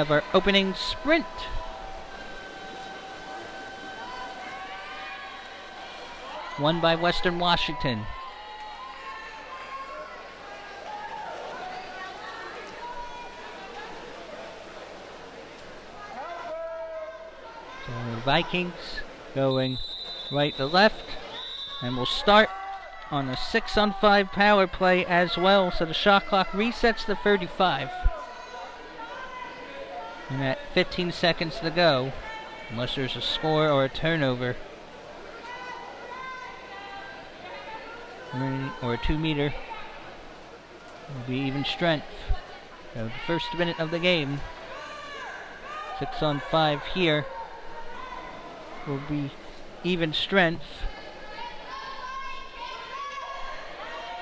of our opening sprint. Won by Western Washington. So the Vikings going right to left, and we'll start on a 6-on-5 power play as well, so the shot clock resets to 35. And at 15 seconds to go, unless there's a score or a turnover, or a 2-meter, will be even strength. So the first minute of the game, 6-on-5 here, will be even strength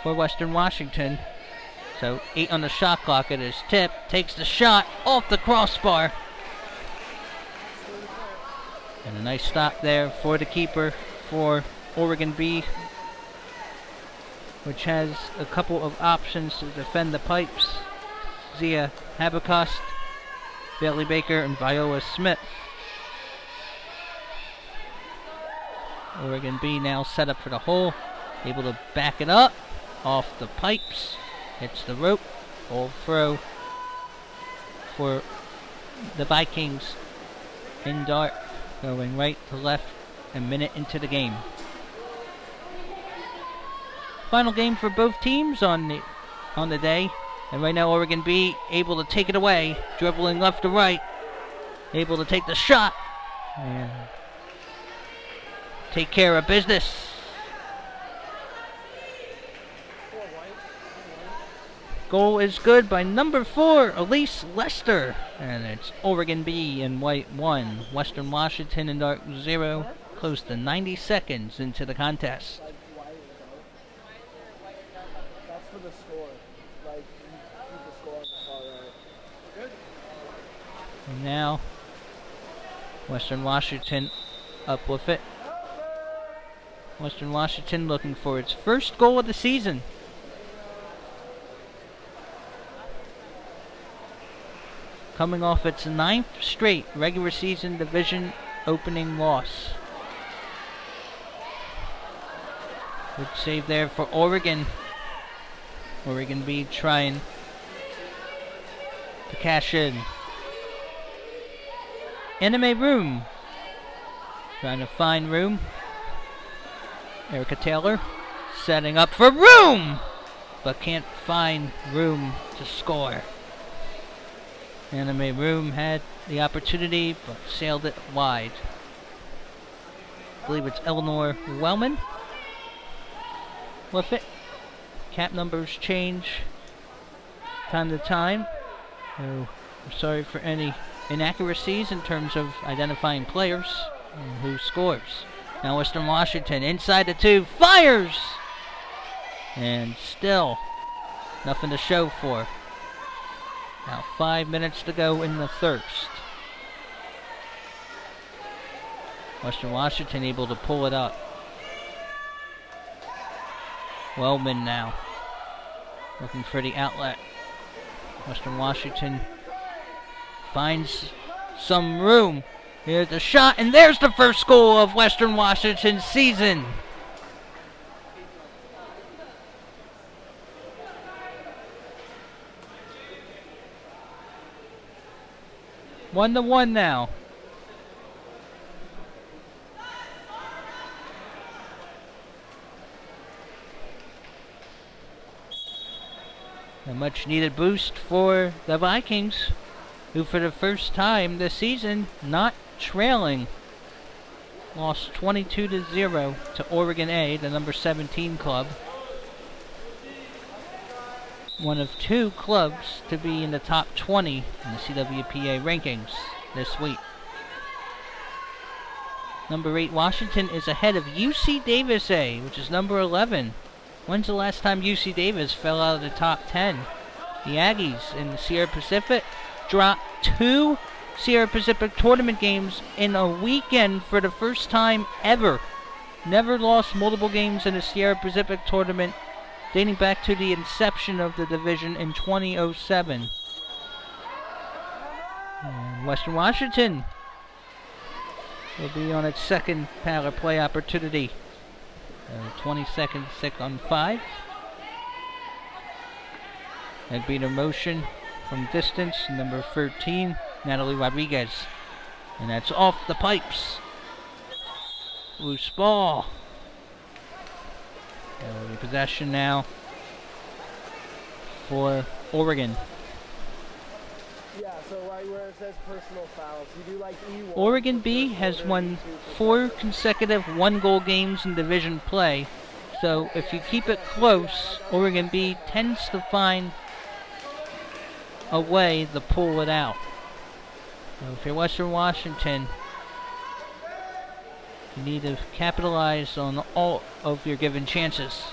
for Western Washington. So 8 on the shot clock. It is Tip, takes the shot off the crossbar. And a nice stop there for the keeper for Oregon B, which has a couple of options to defend the pipes. Zia Habacost, Bailey Baker, and Viola Smith. Oregon B now set up for the hole, able to back it up off the pipes, hits the rope, full throw for the Vikings in dart, going right to left, a minute into the game. Final game for both teams on the day, and right now Oregon B able to take it away, dribbling left to right, able to take the shot and take care of business. Goal is good by number 4, Elise Lester, and it's Oregon B in white 1, Western Washington in dark 0, close to 90 seconds into the contest. That's for the score. Like, keep the score on the far right. Good. And now, Western Washington up with it. Western Washington looking for its first goal of the season. Coming off its 9th straight regular season division opening loss. Good save there for Oregon. Oregon B trying to cash in. Anime Room. Trying to find Room. Erica Taylor setting up for Room, but can't find Room to score. Anime Room had the opportunity, but sailed it wide. I believe it's Eleanor Wellman with it. Cap numbers change time to time. So we're sorry for any inaccuracies in terms of identifying players and who scores. Now Western Washington inside the 2, fires! And still nothing to show for. Now 5 minutes to go in the thirst. Western Washington able to pull it up. Wellman now looking for the outlet. Western Washington finds some room. Here's the shot, and there's the first goal of Western Washington's season. One to one now. A much needed boost for the Vikings, who for the first time this season not trailing. Lost 22-0 to Oregon A, the number 17 club. One of 2 clubs to be in the top 20 in the CWPA rankings this week. Number 8 Washington is ahead of UC Davis A, which is number 11. When's the last time UC Davis fell out of the top 10? The Aggies in the Sierra Pacific dropped 2 Sierra Pacific tournament games in a weekend for the first time ever. Never lost multiple games in the Sierra Pacific tournament dating back to the inception of the division in 2007. Western Washington will be on its second power play opportunity. 20 seconds, 6 on 5. That'd be the motion from distance, number 13, Natalie Rodriguez. And that's off the pipes. Loose ball. Possession now for Oregon. Yeah, so right where it says personal fouls, you do like E1. Oregon B has won 4 consecutive one-goal games in division play. So if you keep it close, Oregon B tends to find a way to pull it out. So if you're Western Washington, you need to capitalize on all of your given chances.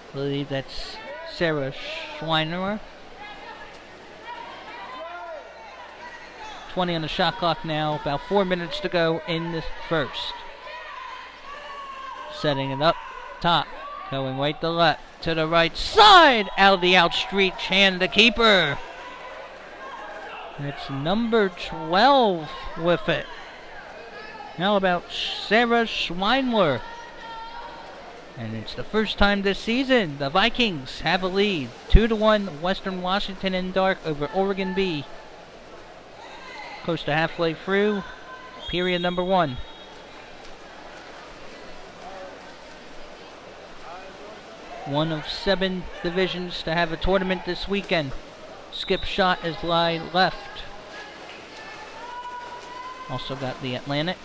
I believe that's Sarah Schweiner. 20 on the shot clock now, about 4 minutes to go in the first. Setting it up top, going right to left, to the right side, out the outstretched hand, the keeper. It's number 12 with it. How about Sarah Schweinler? And it's the first time this season the Vikings have a lead. 2-1 Western Washington in dark over Oregon B. Close to halfway through period number 1. One of 7 divisions to have a tournament this weekend. Skip shot is lie left. Also got the Atlantic,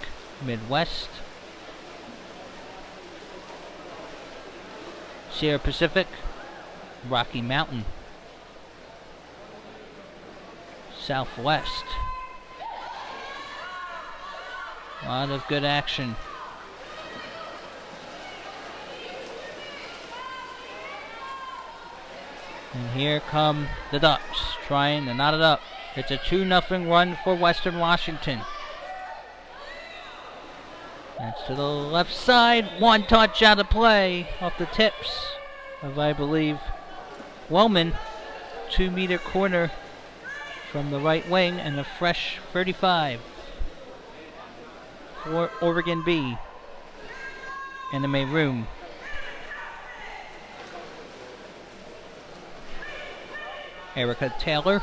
Midwest, Sierra Pacific, Rocky Mountain, Southwest. A lot of good action. And here come the Ducks, trying to knot it up. It's a 2-0 run for Western Washington. That's to the left side. One touch out of play off the tips of, I believe, Wellman. 2-meter corner from the right wing, and a fresh 35 for Oregon B in the maroon. Erica Taylor.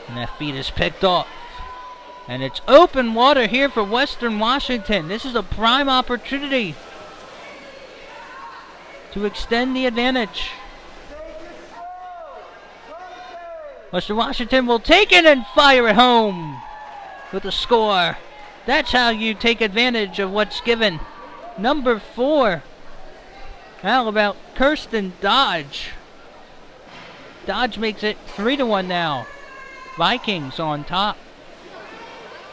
And that feed is picked off. And it's open water here for Western Washington. This is a prime opportunity to extend the advantage. Western Washington will take it and fire it home with a score. That's how you take advantage of what's given. Number 4. How about Kirsten Dodge? Dodge makes it 3-1 now. Vikings on top.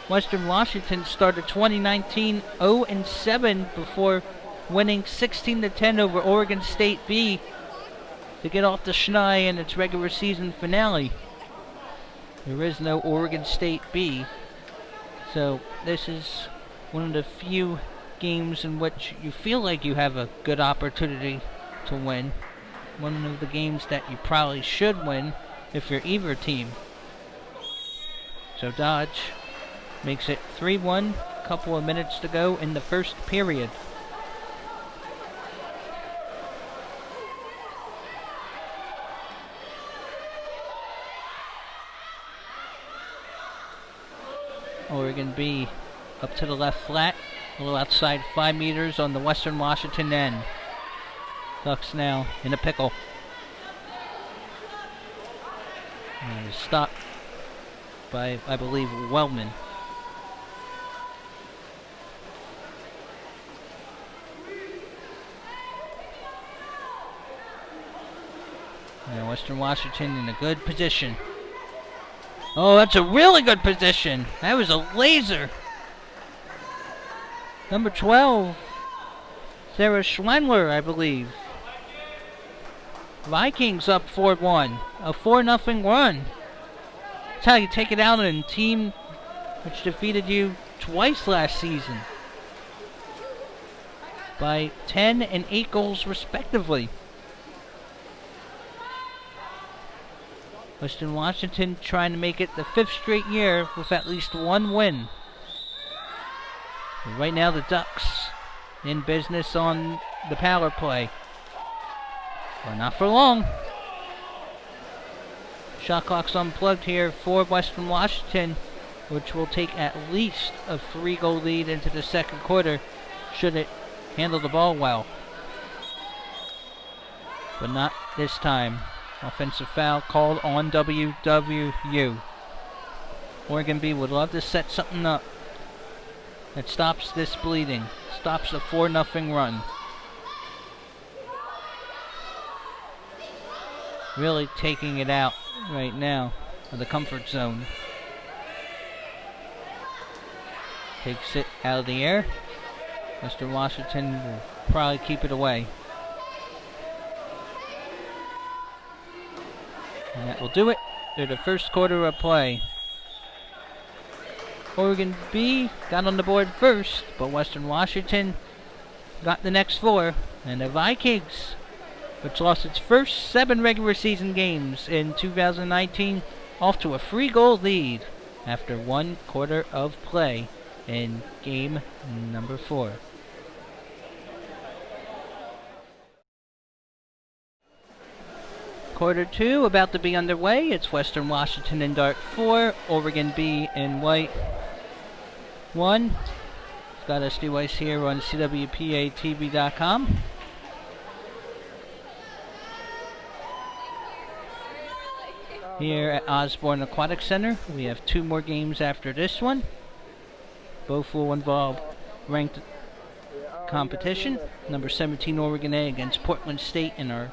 Western Washington started 2019 0-7 before winning 16-10 over Oregon State B to get off the schneid in its regular season finale. There is no Oregon State B, so this is one of the few games in which you feel like you have a good opportunity to win. One of the games that you probably should win if you're either team. So Dodge makes it 3-1, couple of minutes to go in the first period. Oregon B up to the left flat, a little outside 5 meters on the Western Washington end. Ducks now in a pickle. And stopped by, I believe, Wellman. And Western Washington in a good position. Oh, that's a really good position. That was a laser. Number 12, Sarah Schweinler, I believe. Vikings up 4-1. A 4-0 run. That's how you take it out in a team which defeated you twice last season by 10 and 8 goals respectively. Western Washington trying to make it the 5th straight year with at least one win. But right now the Ducks in business on the power play. But not for long. Shot clock's unplugged here for Western Washington, which will take at least a 3-goal lead into the second quarter should it handle the ball well. But not this time. Offensive foul called on WWU. Oregon B would love to set something up that stops this bleeding, stops a 4-0 run. Really taking it out right now of the comfort zone. Takes it out of the air. Western Washington will probably keep it away. And that will do it through the first quarter of play. Oregon B got on the board first, but Western Washington got the next 4. And the Vikings, which lost its first 7 regular season games in 2019, off to a 3-goal lead after 1 quarter of play in game number 4. Quarter 2 about to be underway. It's Western Washington in dark 4, Oregon B in white 1. Got us Weiss here on CWPATV.com. Here at Osborn Aquatics Center, we have 2 more games after this one. Both will involve ranked competition. Number 17 Oregon A against Portland State in our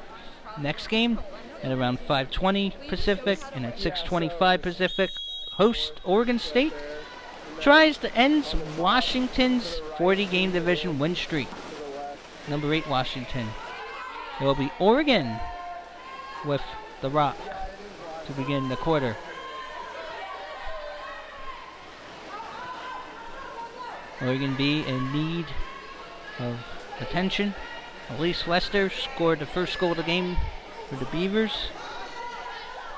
next game at around 5:20 Pacific, and at 6:25 Pacific, host Oregon State tries to end Washington's 40-game division win streak. Number 8 Washington. It will be Oregon with the rock to begin the quarter. Oregon B in need of attention. Elise Lester scored the first goal of the game for the Beavers.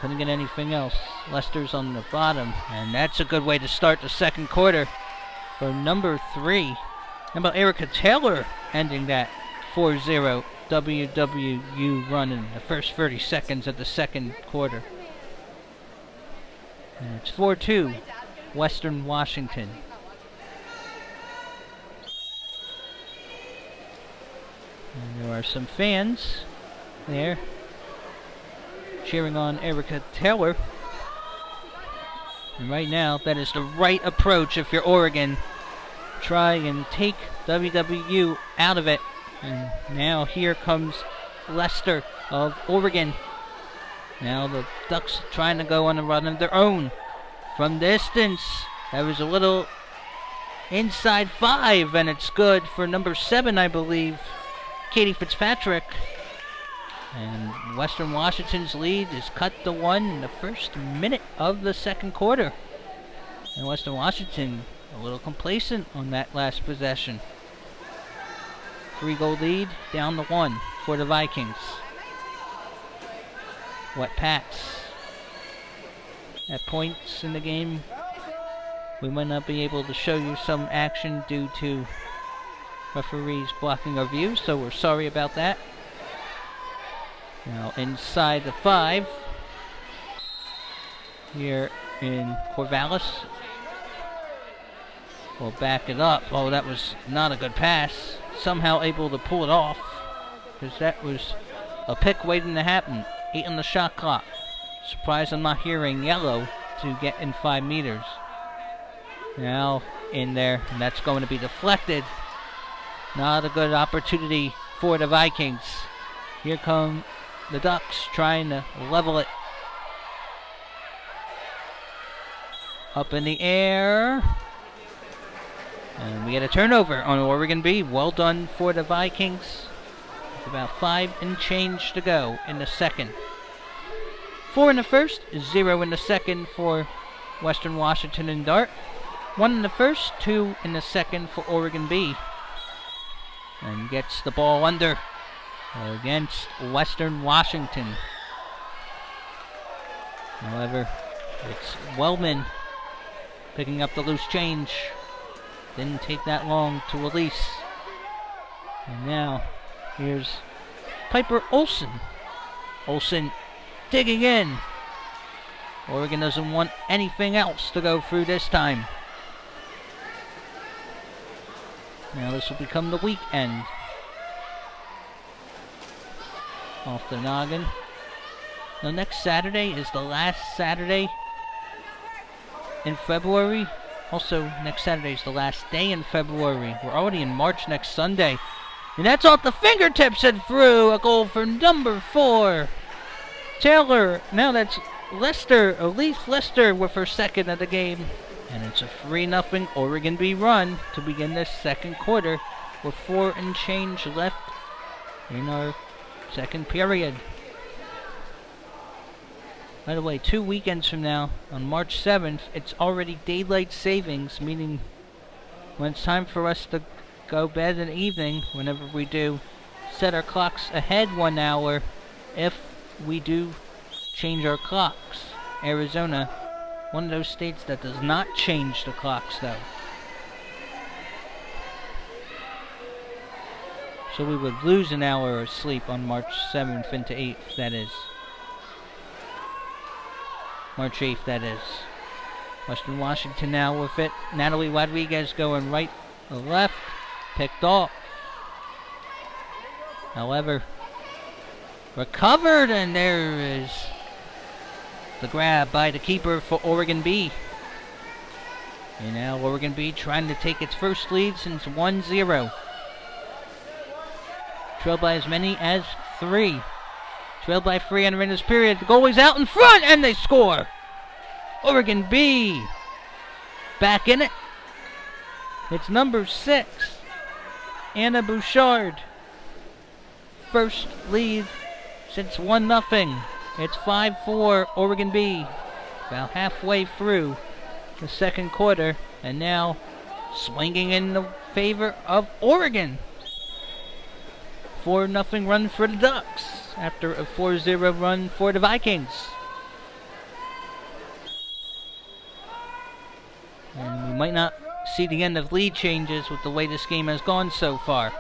Couldn't get anything else. Lester's on the bottom, and that's a good way to start the second quarter for number 3. How about Erica Taylor ending that 4-0 WWU run in the first 30 seconds of the second quarter. And it's 4-2 Western Washington. And there are some fans there cheering on Erica Taylor. And right now, that is the right approach if you're Oregon. Try and take WWU out of it. And now here comes Lester of Oregon. Now the Ducks trying to go on a run of their own. From distance, that was a little inside 5, and it's good for number 7, I believe, Katie Fitzpatrick. And Western Washington's lead is cut to 1 in the first minute of the second quarter. And Western Washington a little complacent on that last possession. 3-goal lead down to 1 for the Vikings. Wet Pats. At points in the game, we might not be able to show you some action due to referees blocking our view, so we're sorry about that. Now inside the 5 here in Corvallis. We'll back it up. Oh, that was not a good pass. Somehow able to pull it off, because that was a pick waiting to happen. 8 on the shot clock. Surprised I'm not hearing yellow to get in 5 meters. Now in there, and that's going to be deflected. Not a good opportunity for the Vikings. Here come the Ducks trying to level it. Up in the air. And we get a turnover on Oregon B. Well done for the Vikings. With about 5 and change to go in the second. 4 in the first, 0 in the second for Western Washington and Dart. 1 in the first, 2 in the second for Oregon B. And gets the ball under against Western Washington. However, it's Wellman picking up the loose change. Didn't take that long to release. And now, here's Piper Olsen. Olsen digging in. Oregon doesn't want anything else to go through this time. Now this will become the weekend. Off the noggin. Now next Saturday is the last Saturday in February. Also, next Saturday is the last day in February. We're already in March next Sunday. And that's off the fingertips and through. A goal for number 4. Taylor. Now that's Lester. Elise Lester with her second of the game. And it's a 3-0 Oregon B run to begin this second quarter with 4 and change left in our second period. By the way, 2 weekends from now, on March 7th, it's already daylight savings, meaning when it's time for us to go bed in the evening, whenever we do, set our clocks ahead 1 hour if we do change our clocks. Arizona, one of those states that does not change the clocks, though. So we would lose an hour of sleep on March 7th into 8th, that is. March 8th, that is. Western Washington now with it. Natalie Rodriguez going right to left. Picked off. However, recovered, and there is the grab by the keeper for Oregon B. And now Oregon B trying to take its first lead since 1-0. Trailed by as many as 3. Trailed by 3 entering this period. The goalie's out in front, and they score. Oregon B back in it. It's number 6, Anna Bouchard. First lead since 1-0. It's 5-4 Oregon B. About halfway through the second quarter, and now swinging in the favor of Oregon. 4-0 run for the Ducks after a 4-0 run for the Vikings. And we might not see the end of lead changes with the way this game has gone so far.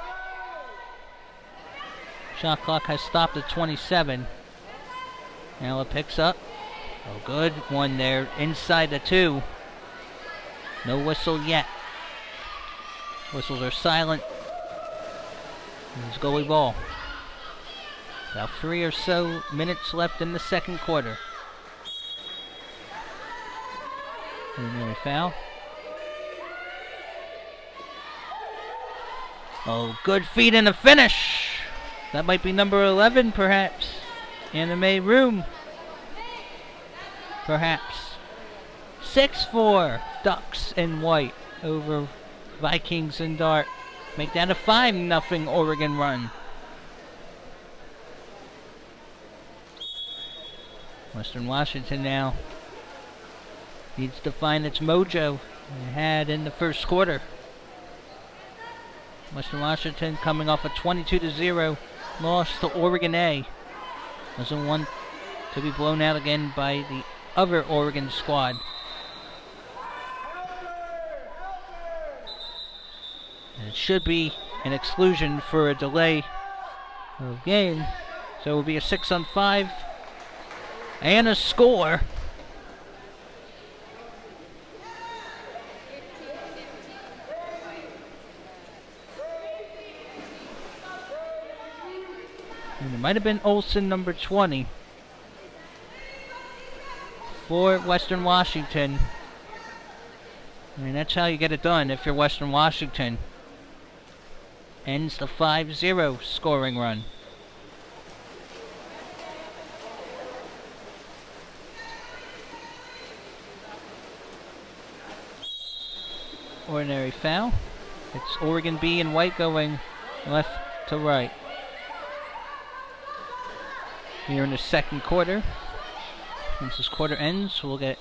Shot clock has stopped at 27. Now it picks up. Oh, good one there inside the 2. No whistle yet. Whistles are silent. It's goalie ball. About 3 or so minutes left in the second quarter. Preliminary foul. Oh, good feet in the finish. That might be number 11, perhaps. Anime Room. Perhaps. 6-4 Ducks in white over Vikings in dark. Make that a 5-0 Oregon run. Western Washington now needs to find its mojo it had in the first quarter. Western Washington coming off a 22-0 loss to Oregon A. Doesn't want to be blown out again by the other Oregon squad. And it should be an exclusion for a delay of game. So it will be a 6-on-5 and a score. And it might have been Olsen, number 20, for Western Washington. I mean, that's how you get it done if you're Western Washington. Ends the 5-0 scoring run. Ordinary foul. It's Oregon B in white going left to right. Here in the second quarter. Once this quarter ends, we'll get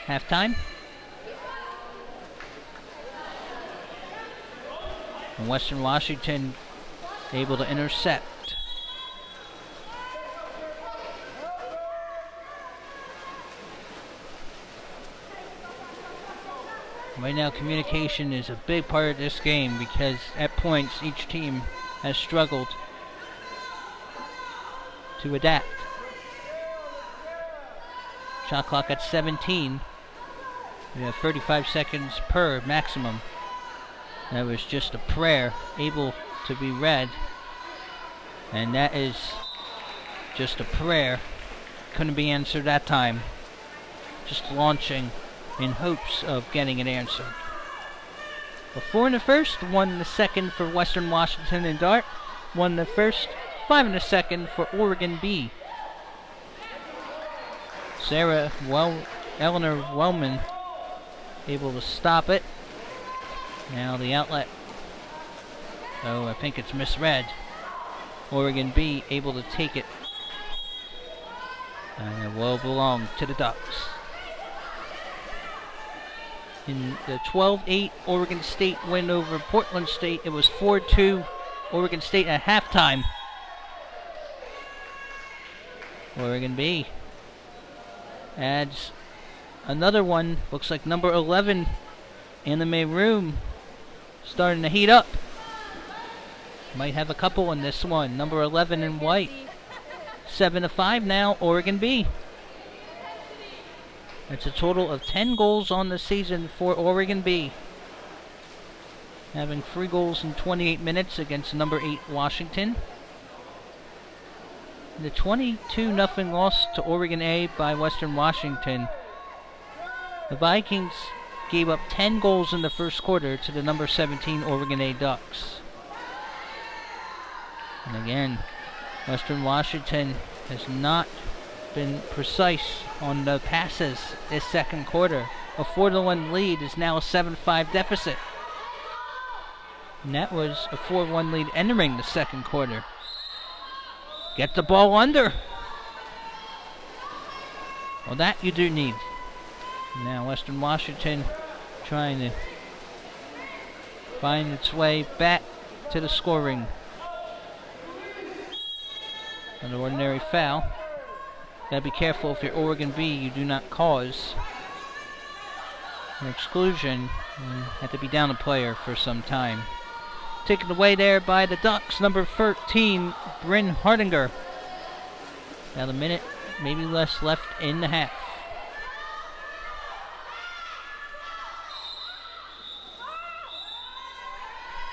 halftime. And Western Washington able to intercept. Right now, communication is a big part of this game because at points each team has struggled to adapt. Shot clock at 17. We have 35 seconds per maximum. That was just a prayer able to be read. And that is just a prayer. Couldn't be answered that time. Just launching in hopes of getting it answered. 4 in the first, 1 in the second for Western Washington and Dart. 1 in the first, 5 in the second for Oregon B. Eleanor Wellman able to stop it. Now the outlet. Oh, I think it's misread. Oregon B able to take it. And it will belong to the Ducks. In the 12-8 Oregon State win over Portland State, it was 4-2 Oregon State at halftime. Oregon B adds another one. Looks like number 11 in the maroon starting to heat up. Might have a couple in this one. Number 11 in white. 7-5 now, Oregon B. That's a total of 10 goals on the season for Oregon B. Having 3 goals in 28 minutes against number 8 Washington. The 22-0 loss to Oregon A by Western Washington. The Vikings gave up 10 goals in the first quarter to the number 17 Oregon A Ducks. And again, Western Washington has not been precise on the passes this second quarter. A 4-1 lead is now a 7-5 deficit. And that was a 4-1 lead entering the second quarter. Get the ball under. Well, that you do need. Now Western Washington trying to find its way back to the scoring. An ordinary foul. Gotta be careful if you're Oregon B, you do not cause an exclusion. You have to be down a player for some time. Taken away there by the Ducks, number 13, Bryn Hardinger. About a minute, maybe less left in the half.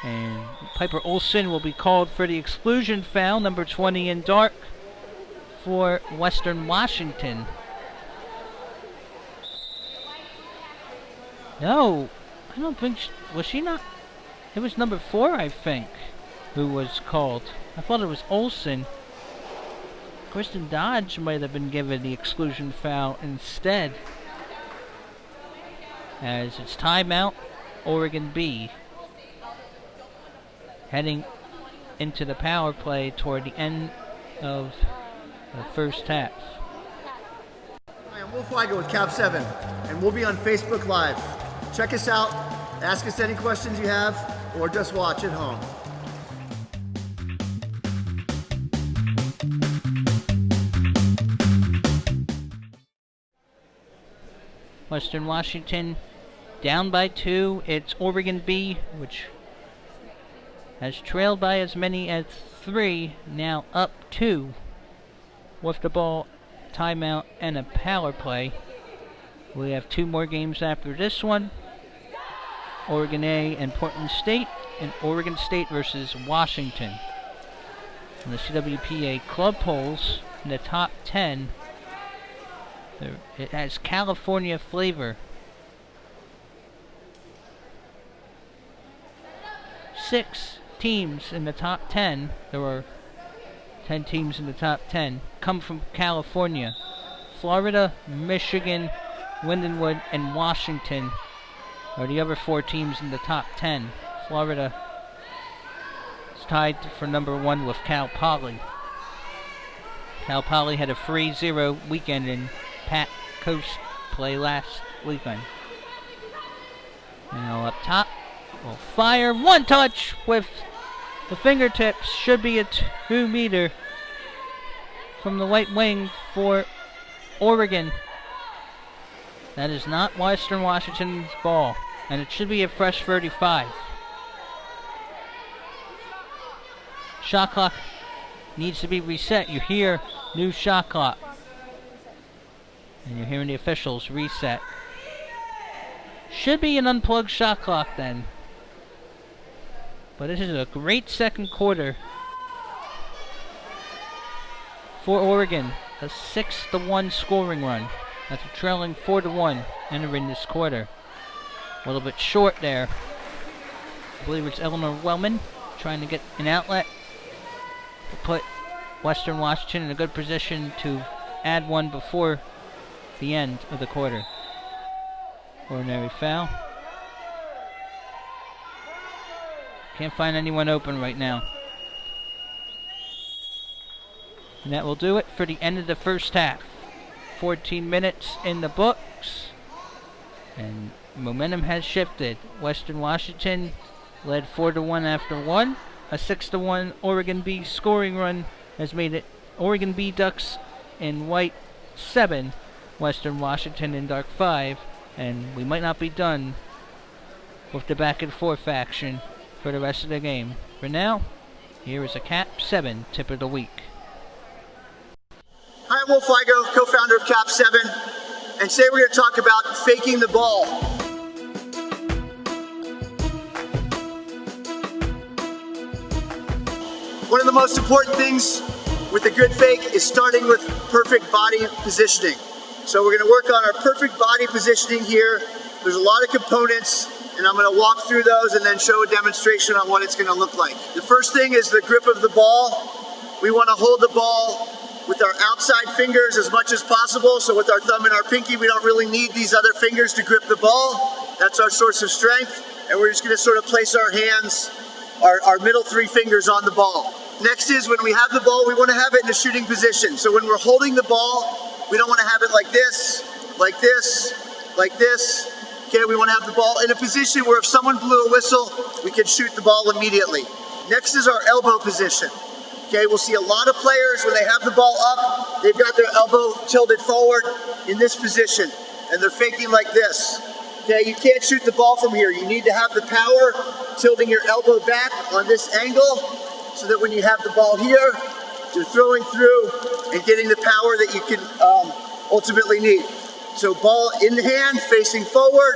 And Piper Olsen will be called for the exclusion foul, number 20 in dark for Western Washington. No, I don't think was she not? It was number 4, I think, who was called. I thought it was Olsen. Kristen Dodge might have been given the exclusion foul instead. As it's timeout, Oregon B. Heading into the power play toward the end of the first half. Hi, I'm Will Flagger with Cap 7, and we'll be on Facebook Live. Check us out, ask us any questions you have, or just watch at home. Western Washington down by 2. It's Oregon B, which has trailed by as many as 3, now up 2 with the ball, timeout, and a power play. We have 2 more games after this one. Oregon A and Portland State, and Oregon State versus Washington. In the CWPA club polls, in the top 10, it has California flavor. 6 teams in the top 10, there were 10 teams in the top 10, come from California. Florida, Michigan, Lindenwood, and Washington are the other 4 teams in the top 10. Florida is tied for number 1 with Cal Poly. Cal Poly had a 3-0 weekend in Pat Coast play last weekend. Now up top, will fire, 1 touch with the fingertips, should be a 2-meter from the right wing for Oregon. That is not Western Washington's ball. and it should be a fresh 35. Shot clock needs to be reset. You hear new shot clock. And you're hearing the officials reset. Should be an unplugged shot clock then. But this is a great second quarter for Oregon. A 6-1 scoring run. After trailing 4-1 entering this quarter. A little bit short there. I believe it's Eleanor Wellman trying to get an outlet to put Western Washington in a good position to add one before the end of the quarter. Ordinary foul. Can't find anyone open right now. And that will do it for the end of the first half. 14 minutes in the books. And momentum has shifted. Western Washington led 4-1 after one. A 6-1 Oregon B scoring run has made it Oregon B Ducks in white 7, Western Washington in dark 5. And we might not be done with the back and forth action for the rest of the game. For now, here is a Cap 7 tip of the week. Hi, I'm Wolf Igo, co-founder of Cap 7, and today we're going to talk about faking the ball. One of the most important things with a good fake is starting with perfect body positioning. So we're going to work on our perfect body positioning here. There's a lot of components, and I'm going to walk through those and then show a demonstration on what it's going to look like. The first thing is the grip of the ball. We want to hold the ball with our outside fingers as much as possible. So with our thumb and our pinky, we don't really need these other fingers to grip the ball. That's our source of strength. And we're just going to sort of place our hands, our middle 3 fingers on the ball. Next is when we have the ball, we want to have it in a shooting position. So when we're holding the ball, we don't want to have it like this, like this, like this. Okay, we want to have the ball in a position where if someone blew a whistle, we can shoot the ball immediately. Next is our elbow position. Okay, we'll see a lot of players when they have the ball up, they've got their elbow tilted forward in this position, and they're faking like this. Okay, you can't shoot the ball from here. You need to have the power tilting your elbow back on this angle so that when you have the ball here, you're throwing through and getting the power that you can ultimately need. So ball in the hand, facing forward,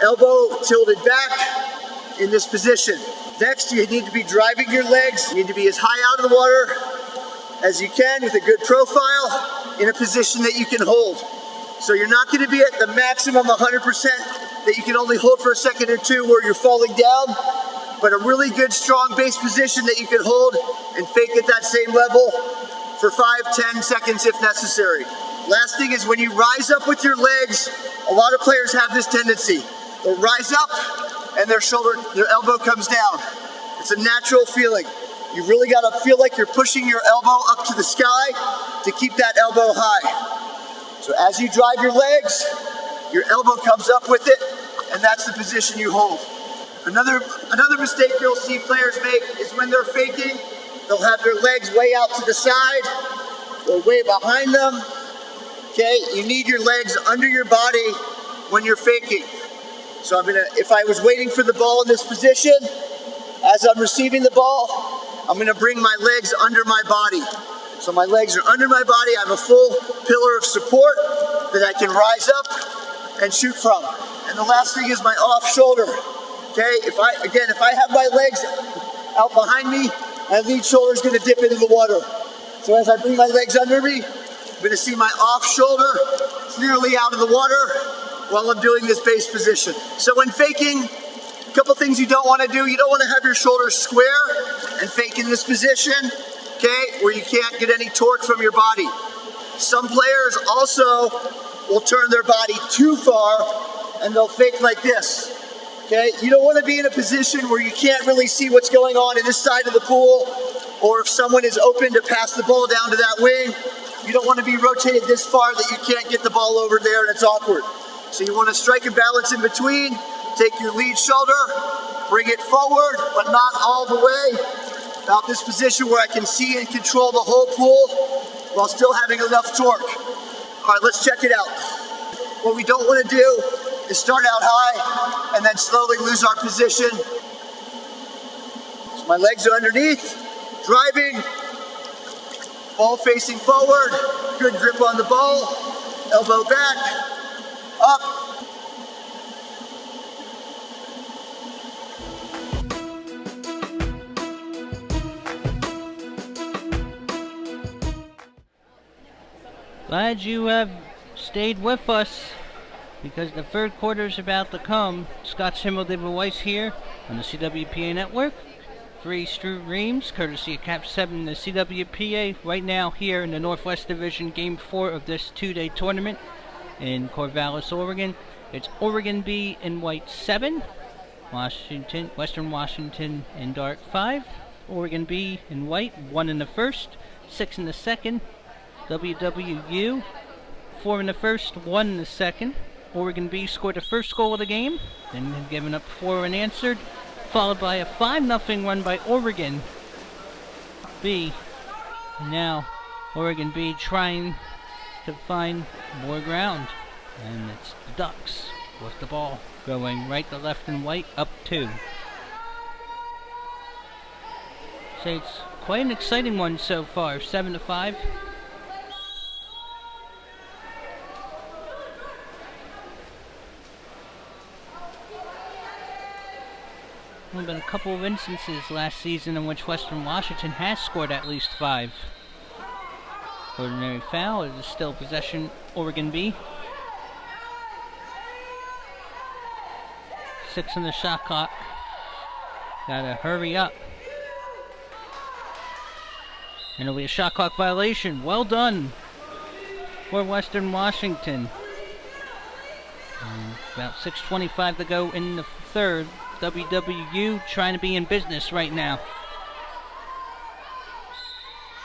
elbow tilted back in this position. Next, you need to be driving your legs. You need to be as high out of the water as you can with a good profile in a position that you can hold. So you're not going to be at the maximum 100% that you can only hold for a second or two where you're falling down, but a really good strong base position that you can hold and fake at that same level for 5-10 seconds if necessary. Last thing is when you rise up with your legs, a lot of players have this tendency. They'll rise up and their elbow comes down. It's a natural feeling. You really got to feel like you're pushing your elbow up to the sky to keep that elbow high. So as you drive your legs, your elbow comes up with it, and that's the position you hold. Another mistake you'll see players make is when they're faking, they'll have their legs way out to the side or way behind them. Okay, you need your legs under your body when you're faking. So if I was waiting for the ball in this position, as I'm receiving the ball, I'm gonna bring my legs under my body. So my legs are under my body, I have a full pillar of support that I can rise up and shoot from. And the last thing is my off shoulder. Okay, if I have my legs out behind me, my lead shoulder is gonna dip into the water. So as I bring my legs under me, I'm gonna see my off shoulder clearly out of the water while I'm doing this base position. So when faking, a couple things you don't want to do. You don't want to have your shoulders square and fake in this position, okay, where you can't get any torque from your body. Some players also will turn their body too far and they'll fake like this. Okay, you don't want to be in a position where you can't really see what's going on in this side of the pool, or if someone is open to pass the ball down to that wing, you don't want to be rotated this far that you can't get the ball over there and it's awkward. So you want to strike a balance in between, take your lead shoulder, bring it forward, but not all the way. About this position where I can see and control the whole pool while still having enough torque. All right, let's check it out. What we don't want to do is start out high and then slowly lose our position. So my legs are underneath, driving, ball facing forward, good grip on the ball, elbow back, up. Glad you have stayed with us, because the third quarter is about to come. Scott Simmel, David Weiss here on the CWPA Network. 3 streams, courtesy of Cap 7 the CWPA, right now here in the Northwest Division, Game 4 of this 2-day tournament in Corvallis, Oregon. It's Oregon B in white 7, Western Washington in dark 5, Oregon B in white, 1 in the first, 6 in the second, WWU, 4 in the first, 1 in the second. Oregon B scored the first goal of the game, then have given up 4 unanswered, followed by a 5-0 run by Oregon B. Now, Oregon B trying to find more ground, and it's the Ducks with the ball going right to left and white, up 2. So it's quite an exciting one so far, 7-5. There have been a couple of instances last season in which Western Washington has scored at least 5. Ordinary foul. It is still possession, Oregon B. 6 on the shot clock. Gotta hurry up. And it'll be a shot clock violation. Well done for Western Washington. And about 6:25 to go in the third. WWU trying to be in business right now.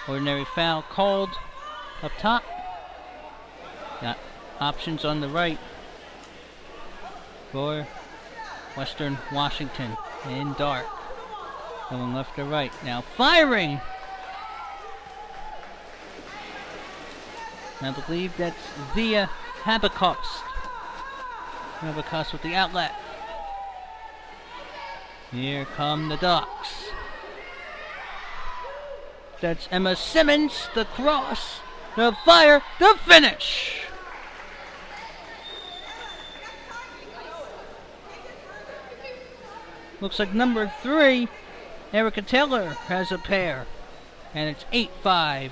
Ordinary foul called up top. Got options on the right for Western Washington in dark. Going left to right. Now firing! I believe that's via Habakkuk's. Habakkuk's with the outlet. Here come the Ducks. That's Emma Simmons, the cross, the fire, the finish! Looks like number 3, Erica Taylor, has a pair. And it's 8-5,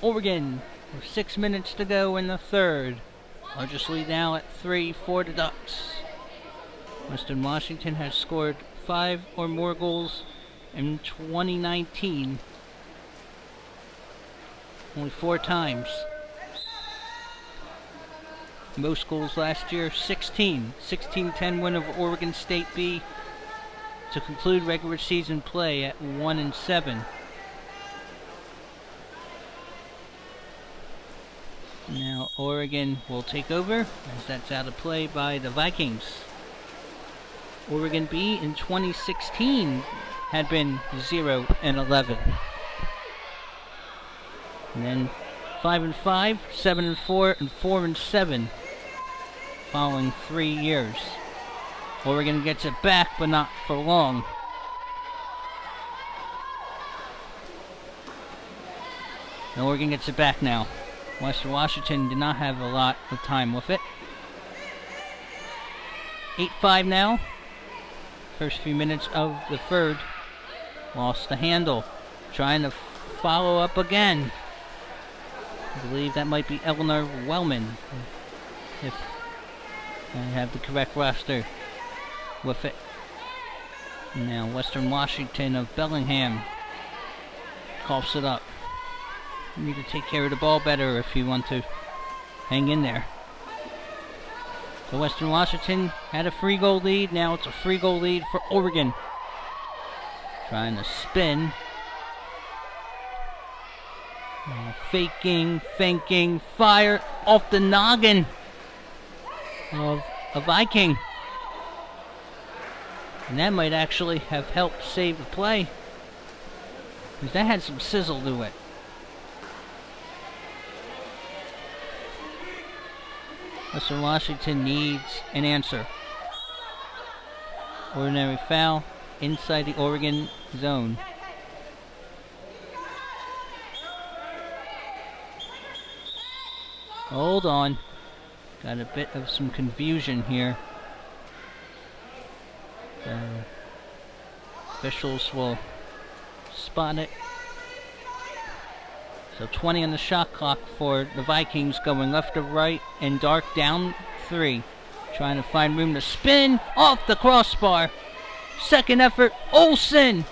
Oregon, with 6 minutes to go in the third. Largest lead now at 3 for the Ducks. Western Washington has scored 5 or more goals in 2019. Only 4 times. Most goals last year, 16. 16-10 win over Oregon State B to conclude regular season play at 1-7. Now Oregon will take over, as that's out of play by the Vikings. Oregon B in 2016 had been 0-11. And then 5-5, 7-4, and 4-7 following 3 years. Oregon gets it back, but not for long. And Oregon gets it back now. Western Washington did not have a lot of time with it. 8-5 now. First few minutes of the third. Lost the handle. Trying to follow up again. I believe that might be Eleanor Wellman, if I have the correct roster with it. Now Western Washington of Bellingham coughs it up. You need to take care of the ball better if you want to hang in there. So Western Washington had a 3-goal lead. Now it's a 3-goal lead for Oregon. Trying to spin. Faking, thinking, fire off the noggin of a Viking. And that might actually have helped save the play, because that had some sizzle to it. Western Washington needs an answer. Ordinary foul inside the Oregon zone. Hold on. Got a bit of some confusion here. The officials will spot it. So 20 on the shot clock for the Vikings, going left to right, and Dark down 3. Trying to find room to spin off the crossbar. Second effort, Olsen.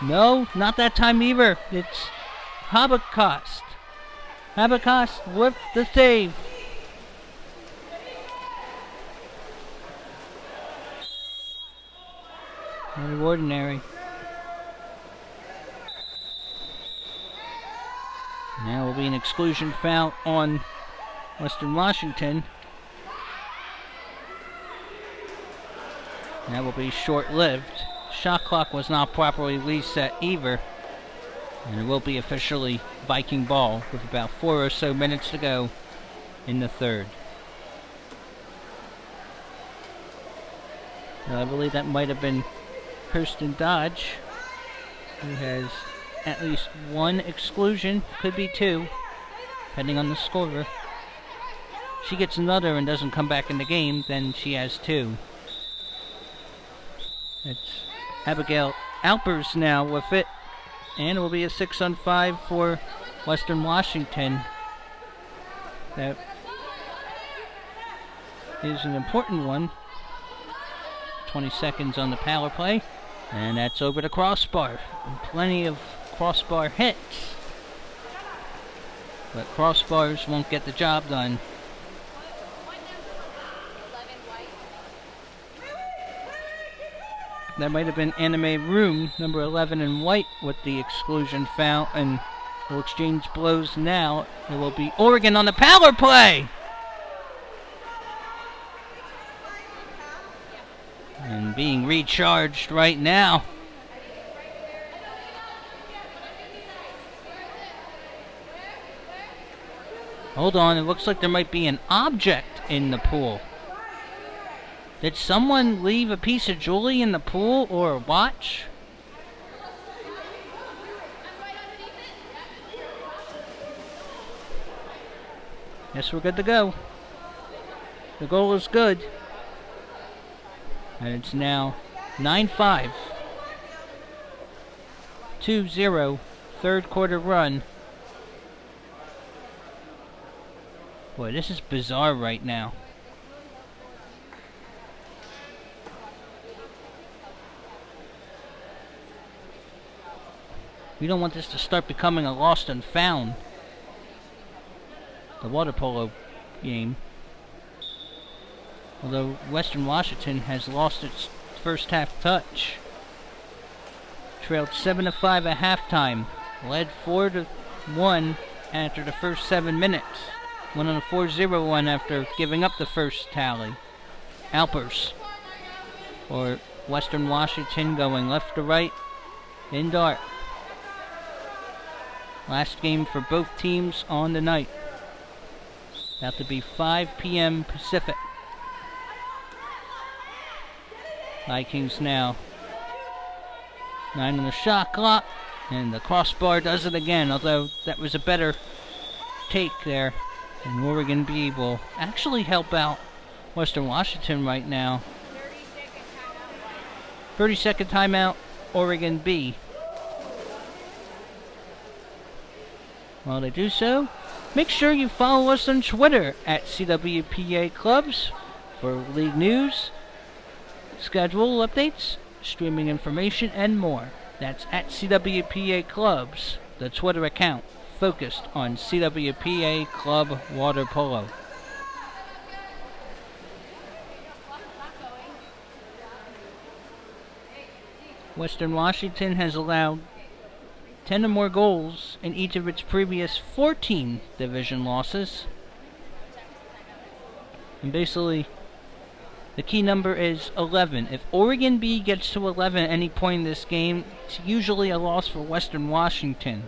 No, not that time either. It's Habakost. Habakost with the save. Very ordinary. Now will be an exclusion foul on Western Washington. That will be short-lived. Shot clock was not properly reset either. And it will be officially Viking ball with about 4 or so minutes to go in the third. Now, I believe that might have been Kirsten Dodge, who has at least one exclusion, could be 2, depending on the scorer. If she gets another and doesn't come back in the game, then she has 2. It's Abigail Alpers now with it, and it will be a 6-on-5 for Western Washington. That is an important one. 20 seconds on the power play, and that's over the crossbar. And plenty of crossbar hits, but crossbars won't get the job done. That might have been Anime Room, number 11 in white, with the exclusion foul, and will exchange blows now. It will be Oregon on the power play! And being recharged right now. Hold on, it looks like there might be an object in the pool. Did someone leave a piece of jewelry in the pool or a watch? Guess we're good to go. The goal is good. And it's now 9-5. 2-0. Third quarter run. Boy, this is bizarre right now. We don't want this to start becoming a lost and found. The water polo game. Although Western Washington has lost its first half touch. Trailed 7-5 at halftime. Led 4-1 after the first 7 minutes. Went on a 4-0 run after giving up the first tally. Alpers for Western Washington, going left to right in dark. Last game for both teams on the night. About to be 5 p.m. Pacific. Vikings now 9 on the shot clock, and the crossbar does it again, although that was a better take there. And Oregon B will actually help out Western Washington right now. 30-second timeout, Oregon B. While they do so, make sure you follow us on Twitter at CWPA Clubs for league news, schedule updates, streaming information, and more. That's at CWPA Clubs, the Twitter account focused on CWPA Club Water Polo. Western Washington has allowed 10 or more goals in each of its previous 14 division losses. And basically, the key number is 11. If Oregon B gets to 11 at any point in this game, it's usually a loss for Western Washington.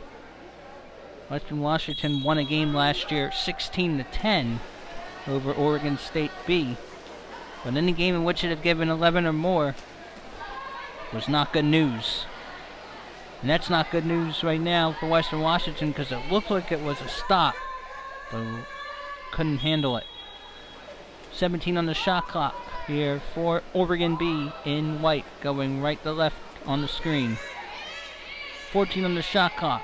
Western Washington won a game last year 16-10 over Oregon State B. But any game in which it had given 11 or more, was not good news. And that's not good news right now for Western Washington because it looked like it was a stop, but couldn't handle it. 17 on the shot clock here for Oregon B in white, going right to left on the screen. 14 on the shot clock.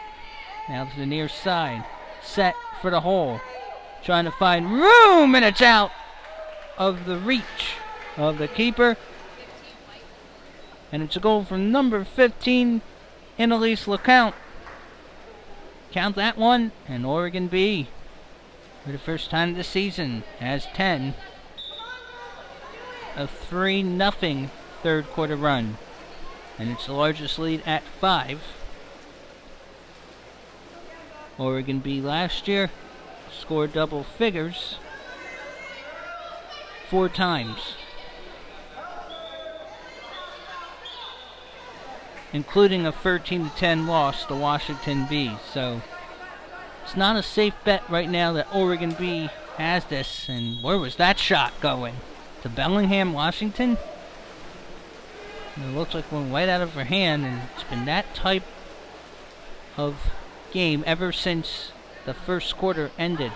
Now to the near side. Set for the hole. Trying to find room, and it's out of the reach of the keeper. And it's a goal from number 15, Annalise LeCount. Count that one, and Oregon B, for the first time this season, has 10. A 3-0 third quarter run. And it's the largest lead at 5. Oregon B last year scored double figures 4 times, including a 13-10 loss to Washington B. So it's not a safe bet right now that Oregon B has this. And where was that shot going? To Bellingham, Washington? And it looks like it went right out of her hand, and it's been that type of game ever since the first quarter ended.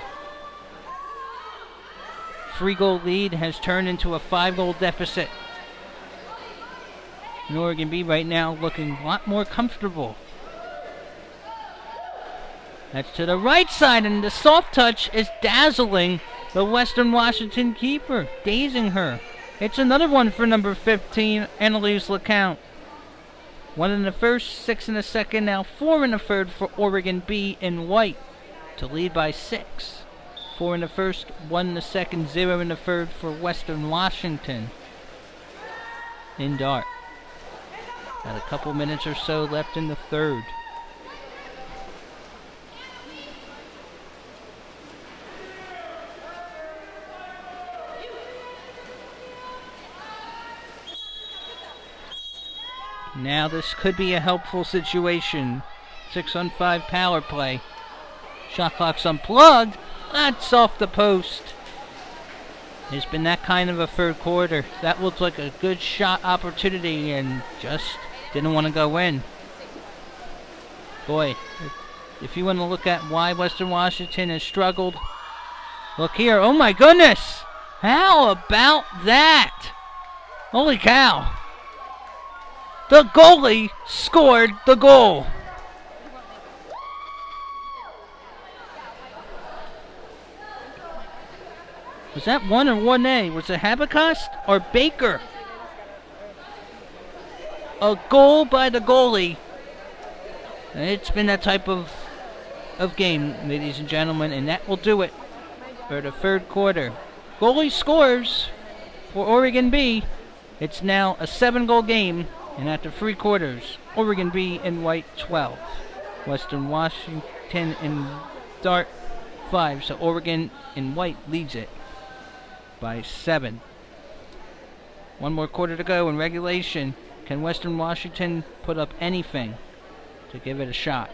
3-goal lead has turned into a 5-goal deficit. And Oregon B right now looking a lot more comfortable. That's to the right side, and the soft touch is dazzling the Western Washington keeper, dazing her. It's another one for number 15, Annalise LeCount. 1 in the first, 6 in the second, now 4 in the third for Oregon B in white to lead by 6. 4 in the first, 1 in the second, 0 in the third for Western Washington in dark. Got a couple minutes or so left in the third. Now this could be a helpful situation. 6-on-5 power play. Shot clock's unplugged. That's off the post. It's been that kind of a third quarter. That looked like a good shot opportunity and just didn't want to go in. Boy, if you want to look at why Western Washington has struggled, look here. Oh my goodness! How about that? Holy cow! The goalie scored the goal. Was that 1 or 1A? Was it Habakast or Baker? A goal by the goalie. It's been that type of game, ladies and gentlemen, and that will do it for the third quarter. Goalie scores for Oregon B. It's now a 7-goal game. And after 3 quarters, Oregon B in white 12. Western Washington in dark 5. So Oregon in white leads it by 7. 1 more quarter to go in regulation. Can Western Washington put up anything to give it a shot?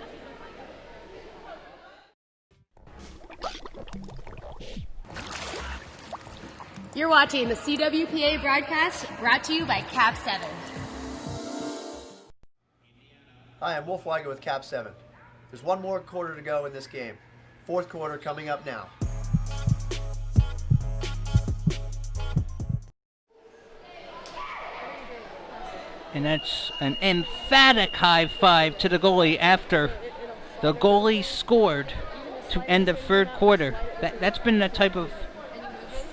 You're watching the CWPA broadcast brought to you by Cap 7. Hi, I'm Wolf Weiger with Cap 7. There's 1 more quarter to go in this game. 4th quarter coming up now. And that's an emphatic high five to the goalie after the goalie scored to end the third quarter. That's been that type of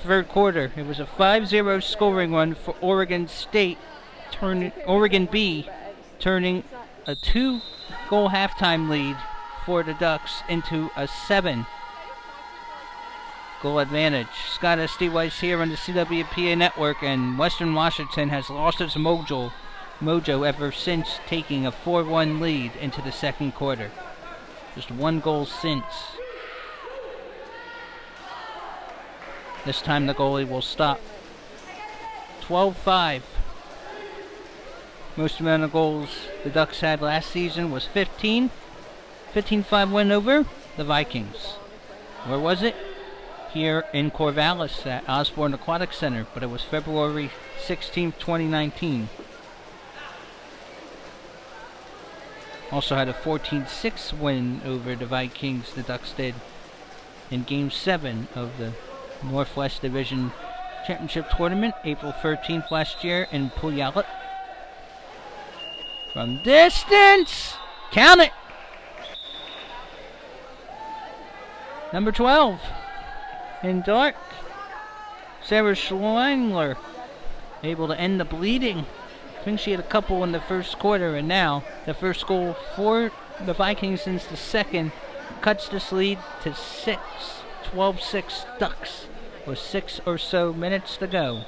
third quarter. It was a 5-0 scoring run for Oregon B, turning a 2-goal halftime lead for the Ducks into a 7-goal advantage. Scott S.D. Weiss here on the CWPA network, and Western Washington has lost its mojo ever since taking a 4-1 lead into the second quarter. Just 1 goal since. This time the goalie will stop. 12-5. Most amount of goals the Ducks had last season was 15. 15-5 win over the Vikings. Where was it? Here in Corvallis at Osborn Aquatics Center, but it was February 16th, 2019. Also had a 14-6 win over the Vikings, the Ducks did, in Game 7 of the Northwest Division Championship Tournament, April 13th last year in Puyallup. From distance! Count it! Number 12, in dark, Sarah Schwangler, able to end the bleeding. I think she had a couple in the first quarter, and now the first goal for the Vikings since the second cuts this lead to 6. 12-6 Ducks with 6 or so minutes to go.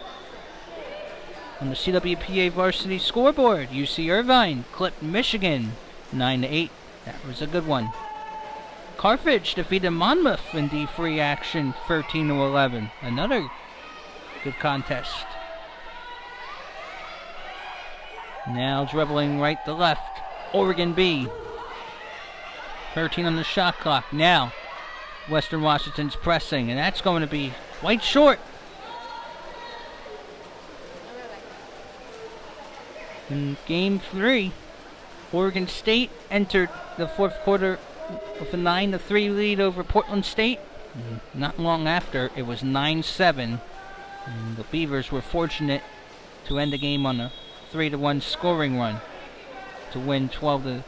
On the CWPA varsity scoreboard, UC Irvine clipped Michigan 9-8. That was a good one. Carthage defeated Monmouth in D3 action 13-11. Another good contest. Now dribbling right to left, Oregon B. 13 on the shot clock. Now Western Washington's pressing, and that's going to be quite short. In Game 3, Oregon State entered the fourth quarter with a 9-3 lead over Portland State. Not long after, it was 9-7. And the Beavers were fortunate to end the game on a 3-1 scoring run to win 12-8.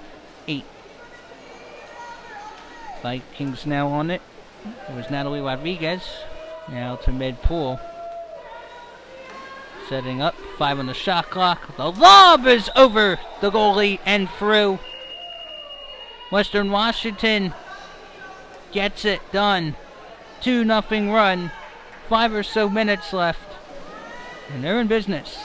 Vikings now on it. It was Natalie Rodriguez. Now to mid-pool. Setting up, 5 on the shot clock. The lob is over the goalie and through. Western Washington gets it done. 2-0 run. 5 or so minutes left. And they're in business.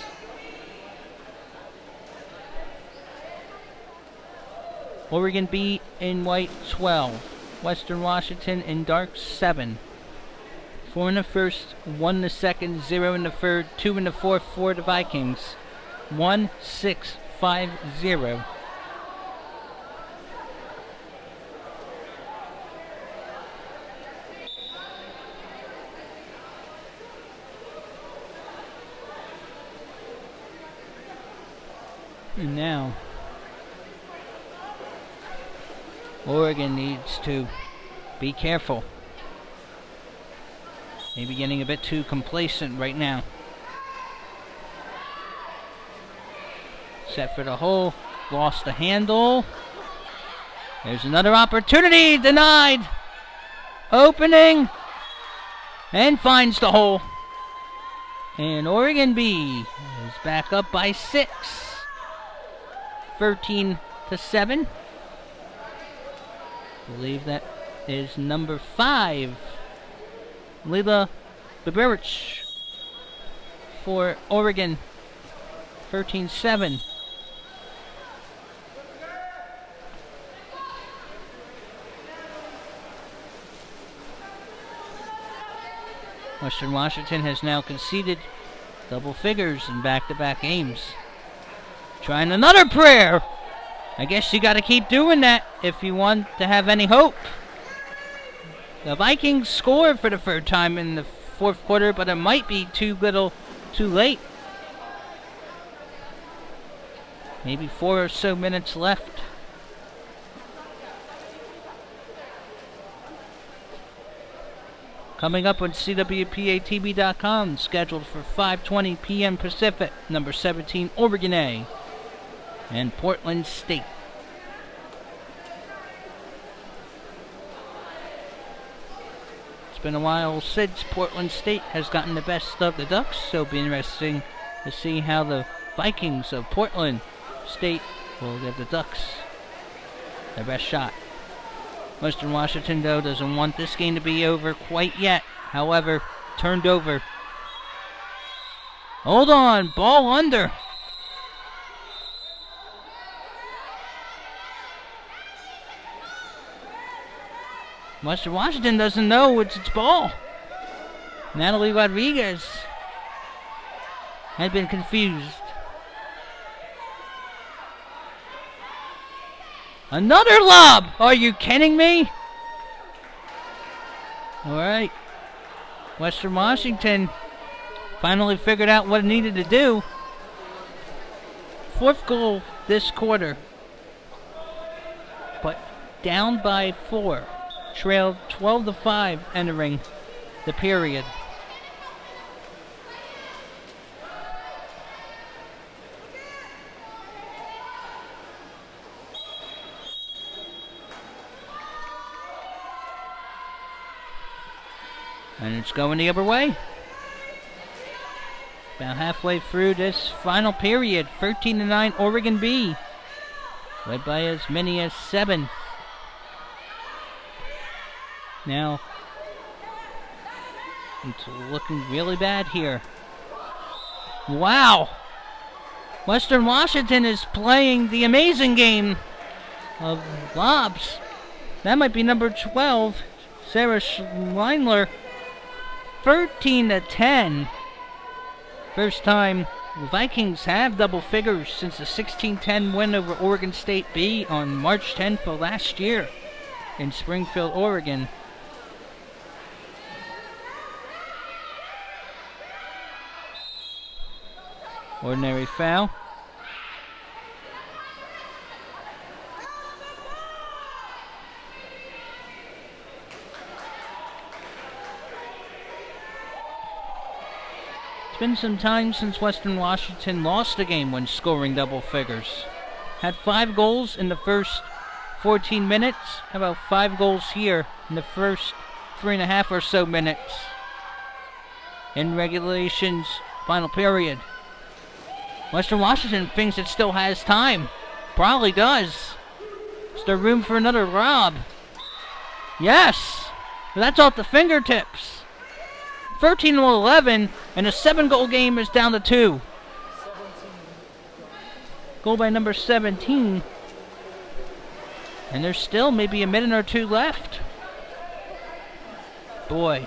Oregon B in white 12. Western Washington in dark 7. 4 in the first, 1 in the second, 0 in the third, 2 in the fourth for the Vikings. 1-6-5-0. And now Oregon needs to be careful. Maybe getting a bit too complacent right now. Set for the hole. Lost the handle. There's another opportunity. Denied. Opening. And finds the hole. And Oregon B is back up by 6. 13-7. I believe that is number 5. Leila Biberich for Oregon. 13-7. Western Washington has now conceded double figures in back-to-back games. Trying another prayer. I guess you got to keep doing that if you want to have any hope. The Vikings scored for the third time in the fourth quarter, but it might be too little, too late. Maybe 4 or so minutes left. Coming up on CWPATV.com, scheduled for 5:20 p.m. Pacific, number 17 Oregon A and Portland State. It's been a while since Portland State has gotten the best of the Ducks, so it'll be interesting to see how the Vikings of Portland State will give the Ducks their best shot. Western Washington, though, doesn't want this game to be over quite yet. However, turned over. Hold on, ball under. Western Washington doesn't know it's its ball. Natalie Rodriguez had been confused. Another lob! Are you kidding me? Alright. Western Washington finally figured out what it needed to do. 4th goal this quarter but down by 4. Trailed 12-5 entering the period. And it's going the other way. About halfway through this final period, 13-9 Oregon B. Led by as many as 7. Now, it's looking really bad here. Wow! Western Washington is playing the amazing game of lobs. That might be number 12, Sarah Schweinler. 13-10. First time the Vikings have double figures since the 16-10 win over Oregon State B on March 10th of last year in Springfield, Oregon. Ordinary foul. It's been some time since Western Washington lost a game when scoring double figures. Had 5 goals in the first 14 minutes. How about 5 goals here in the first 3.5 or so minutes in regulation's final period. Western Washington thinks it still has time. Probably does. Is there room for another lob? Yes! But that's off the fingertips. 13-11, and a 7-goal game is down to 2. 17. Goal by number 17. And there's still maybe a minute or 2 left. Boy.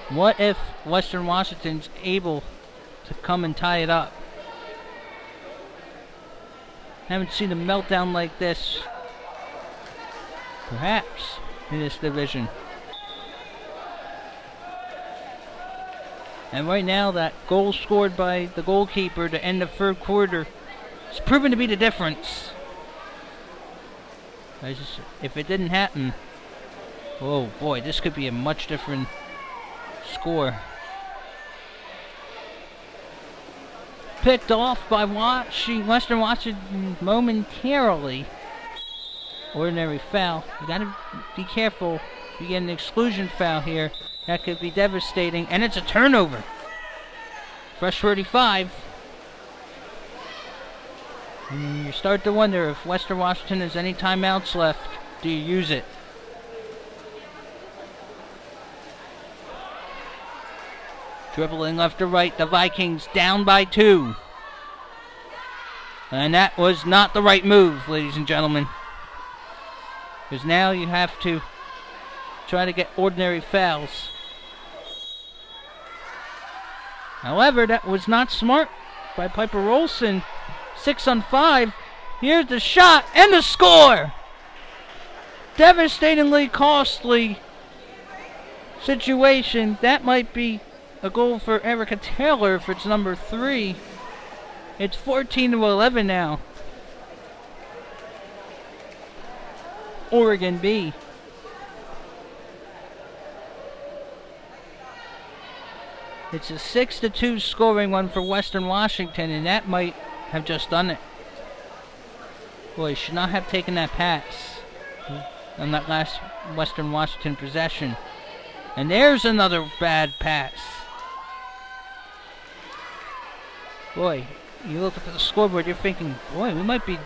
What if Western Washington's able to come and tie it up? Haven't seen a meltdown like this, perhaps, in this division. And right now, that goal scored by the goalkeeper to end the third quarter has proven to be the difference. If it didn't happen, oh boy, this could be a much different score. Picked off by Western Washington momentarily. Ordinary foul. You gotta be careful. You get an exclusion foul here. That could be devastating. And it's a turnover. Fresh 35. And you start to wonder if Western Washington has any timeouts left. Do you use it? Dribbling left to right, the Vikings down by 2. And that was not the right move, ladies and gentlemen. Because now you have to try to get ordinary fouls. However, that was not smart by Piper Olsen. 6-on-5. Here's the shot and the score! Devastatingly costly situation. That might be a goal for Erica Taylor if it's number 3. It's 14-11 now. Oregon B. It's a 6-2 scoring one for Western Washington, and that might have just done it. Boy, should not have taken that pass on that last Western Washington possession. And there's another bad pass. Boy, you look at the scoreboard, you're thinking, boy, we might be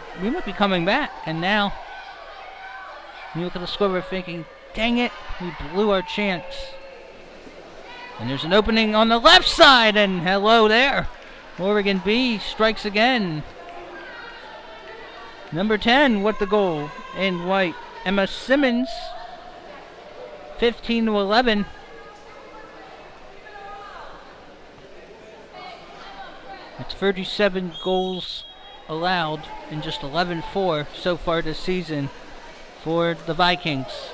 coming back. And now you look at the scoreboard thinking, dang it, we blew our chance. And there's an opening on the left side, and hello there. Oregon B strikes again. Number 10 with the goal in white, Emma Simmons. 15-11. That's 37 goals allowed and just 11-4 so far this season for the Vikings.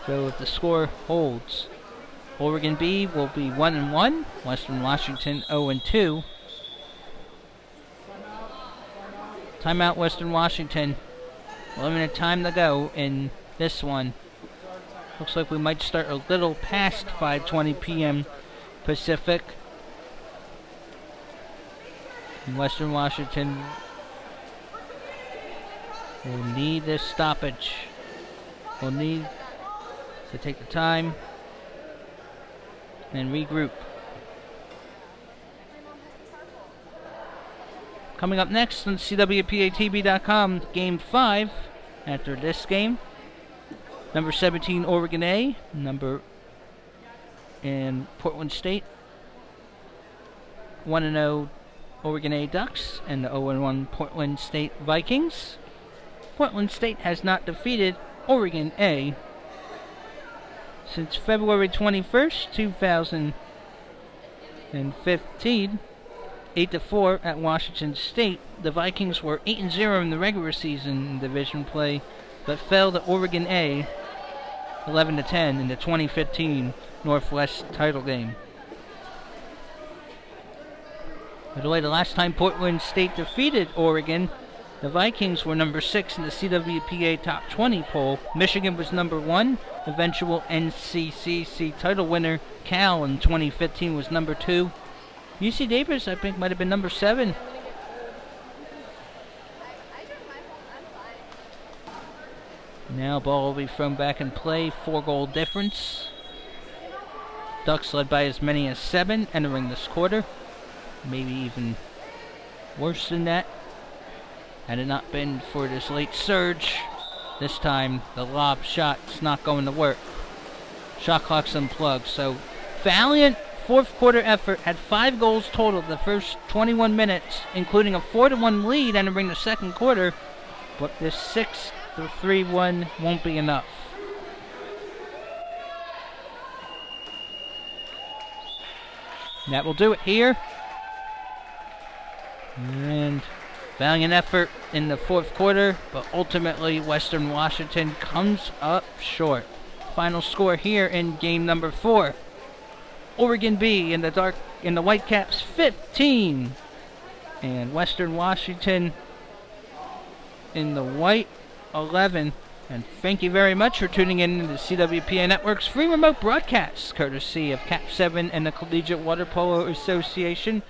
So if the score holds, Oregon B will be 1-1, Western Washington 0-2. Timeout Western Washington. Limited time to go in this one. Looks like we might start a little past 5:20 p.m. Pacific. And Western Washington will need this stoppage. We'll need to take the time and regroup. Coming up next on CWPATV.com, Game 5. After this game, number 17 Oregon A, number in Portland State, 1-0 Oregon A Ducks, and the 0-1 Portland State Vikings. Portland State has not defeated Oregon A since February 21st, 2015. 8-4 at Washington State. The Vikings were 8-0 in the regular season division play, but fell to Oregon A 11-10 in the 2015 Northwest title game. By the way, the last time Portland State defeated Oregon, the Vikings were number 6 in the CWPA Top 20 poll. Michigan was number 1. Eventual NCCC title winner Cal in 2015 was number 2. UC Davis, I think, might have been number 7. Now ball will be thrown back in play. 4-goal difference. Ducks led by as many as 7 entering this quarter. Maybe even worse than that. Had it not been for this late surge, this time the lob shot's not going to work. Shot clock's unplugged, so valiant fourth quarter effort, had 5 goals total the first 21 minutes, including a 4-1 lead entering the second quarter, but this 6-3-1 won't be enough. That will do it here. And valiant effort in the fourth quarter, but ultimately Western Washington comes up short. Final score here in game number 4. Oregon B in the Whitecaps 15, and Western Washington in the white 11. And thank you very much for tuning in to the CWPA Network's free remote broadcasts, courtesy of Cap 7 and the Collegiate Water Polo Association.